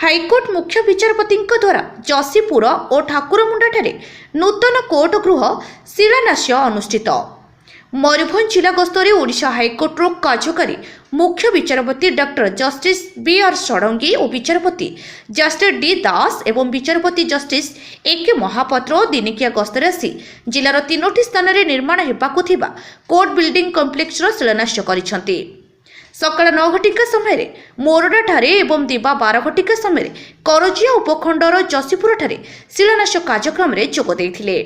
High court मुख्य विचारपति द्वारा जशीपुर और ठाकुरमुंडा नूतन कोर्ट गृह शिलान्यास अनुष्ठित। मयूरभंज जिला गस्तरे ओडिशा हाइकोर्टर कार्यकारी मुख्य विचारपति डॉक्टर जस्टिस बी.आर. षडंगी और विचारपति जस्टिस डी दास एवं विचारपति जस्टिस ए.के. महापात्र दिनिकिया गस्तरे आसी जिलार 3टी स्थान में निर्माण हेबाकु थिबा कोर्ट बिल्डिंग कम्प्लेक्स शिलान्यास करिसेंति। सकाळ 9 घटिका समय मोरडा ठारे एवं दिबा 12 घटिका समय करजिया उपखंडर जशीपुर ठारे शिलान्यास कार्यक्रम में जोग देइथिले।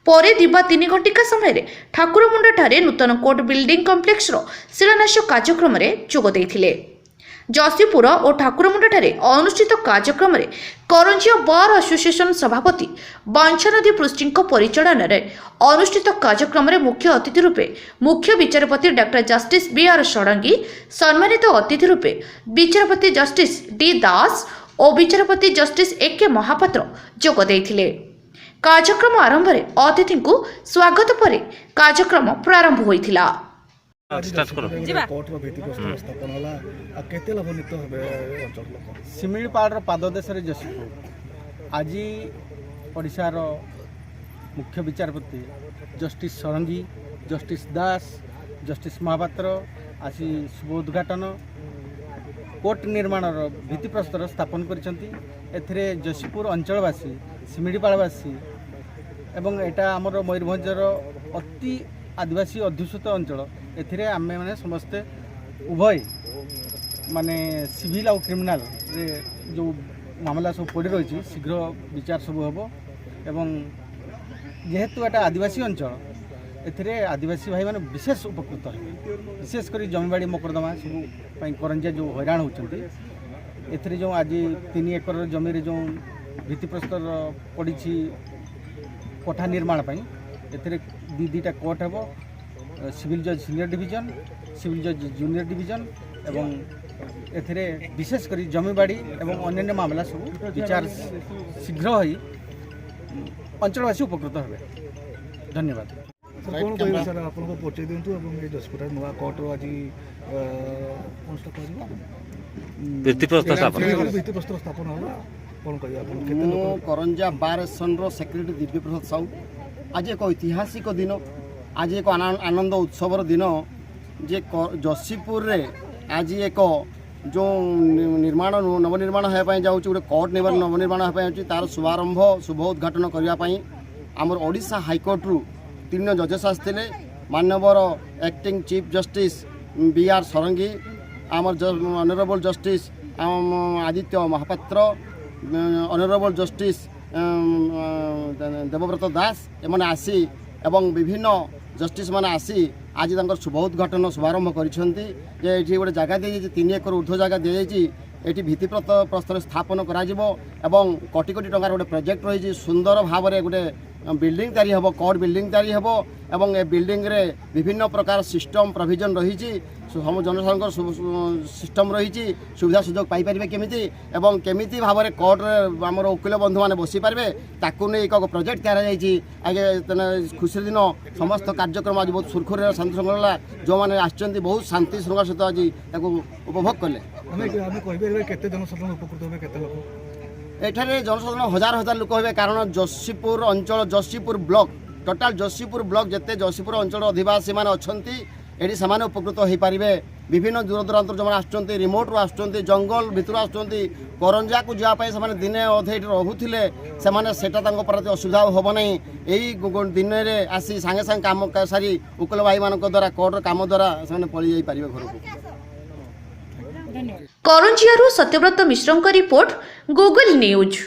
परे दिबा 3 घटिका समय ठाकुरमुंडा ठारे नूतन कोर्ट बिल्डिंग कम्प्लेक्स शिलान्यास कार्यक्रम में जोग देइथिले। जशीपुर और ठाकुरमुंडा ठारे अनुष्ठित कार्यक्रम में करंजिया बार एसोसिएशन सभापति बांछानदी पृष्टि परिचालन अनुष्ठित कार्यक्रम में मुख्य अतिथि रूपे मुख्य विचारपति डॉक्टर जस्टिस बी.आर. षडंगी, सम्मानित अतिथि रूपे विचारपति जस्टिस डी दास और विचारपति जस्टिस ए.के. महापात्र जोग देइथिले। कार्यक्रम आरंभ में अतिथि को स्वागत पर कार्यक्रम प्रारंभ होइथिला। शिमिलीपाड़ पाददेश जशीपुर आज ओडिशार मुख्य विचारपति जस्टिस षडंगी, जस्टिस दास, जस्टिस महापात्र आसी शुभ उद्घाटन कोर्ट निर्माण भित्तिप्रस्तर स्थापन करथिले। जशीपुर अंचलवासी शिमिलीपाड़वासी एवं एटा आमर मयूरभंजर अति आदिवासी अध्युषित अंचल एथिरे आमे माने समस्ते उभय माने सिविल और क्रिमिनाल रे जो मामला सब पड़ी रही शीघ्र विचार सब हम एवं जेहेतु एटा आदिवासी अंचल एथिरे आदिवासी भाई माने विशेष उपकृत है। विशेषकर जमीबाड़ी मोकदमा सब करंजिया जो हैरान होती एथिरे जो आज 3 एकर जमी रे जो भित्तिप्रस्तर पड़ी कोठा निर्माण एथिरे दीटा कोर्ट हेबो, सिविल जज सीनियर डिवीजन, सिविल जज जूनियर डिवीजन एवं एथिरे विशेषकर जमीबाड़ी एवं अन्य मामला सब विचार शीघ्र होई अंचलवासी उपकृत हेबे। धन्यवाद। कौन कह सर आपको परिचय दिंतु एवं जशीपुर नुआ कोर्ट आज भित्तिप्रस्तर स्थापन होला कौन कह आप करंजिया बार एसोसिएशन रो सेक्रेटरी दिव्य प्रसाद साहू आज एक ऐतिहासिक दिन, आज एक आनंद उत्सवर दिन जे जशीपुर रे आज एक जो निर्माण नवनिर्माण होगापी जाऊँ गोटे कोर्ट नवनिर्माण होगापी तार शुभारंभ शुभ उद्घाटन करने आमर ओडिशा हाइकोर्ट रु 3 जजेस आसते मानवर acting chief justice B R. Shadangi, आमर honourable justice Aditya Mahapatra, honourable justice Debabrata Das एमने आसी एवं विभिन्न जस्टिस माने आसी आज शुभ उद्घाटन शुभारंभ करिसेंती। जे एठी गोटे जगह दी 3 एकर ऊर्ध्व जगह दी एठी भित्तिप्रस्तर स्थापन कराजिबो एवं कोटी कोटी टंकार गोटे प्रोजेक्ट रही सुंदर भाव में गोटे बिल्डिंग तैयारी हेबो, कोर्ट बिल्डिंग तैयारी हेबो एवं ए बिल्डिंग रे विभिन्न प्रकार सिस्टम प्रोविजन रही जनसाधारण सिस्टम रही सुविधा सुजोग पाई परिबे केमिति एवं केमिति भाव में कोर्ट आमर वकील बंधु मैंने बसी पारे ताकू नहीं एक प्रोजेक्ट तैयारी आगे खुशी दिन समस्त कार्यक्रम आज बहुत सुरखुर शांति श्रृंखला जो मैंने आसछन्ति बहुत शांति श्रृंखला सहित आज उपभोग कले। एठारे जनसाधारण हजार हजार लोक हे कारण जशीपुर अंचल Jashipur block total Jashipur block जिते जशीपुर अंचल अधिवासी मैंने अच्छा ये से उपकृत हो पारे। विभिन्न दूर दूरांतर जो आसुँच रिमोट रू आसुँच जंगल भितर आसुँच करंजिया को जावाई से दिन अधे रोले से असुविधा हम ना यही दिन में आसी सांगे सांगे कम सारी उकिल भाई मान द्वारा कोर्टर कम द्वारा से पलि जाई पारे घर को। करंजिया सत्यव्रत मिश्र रिपोर्ट, गूगल न्यूज।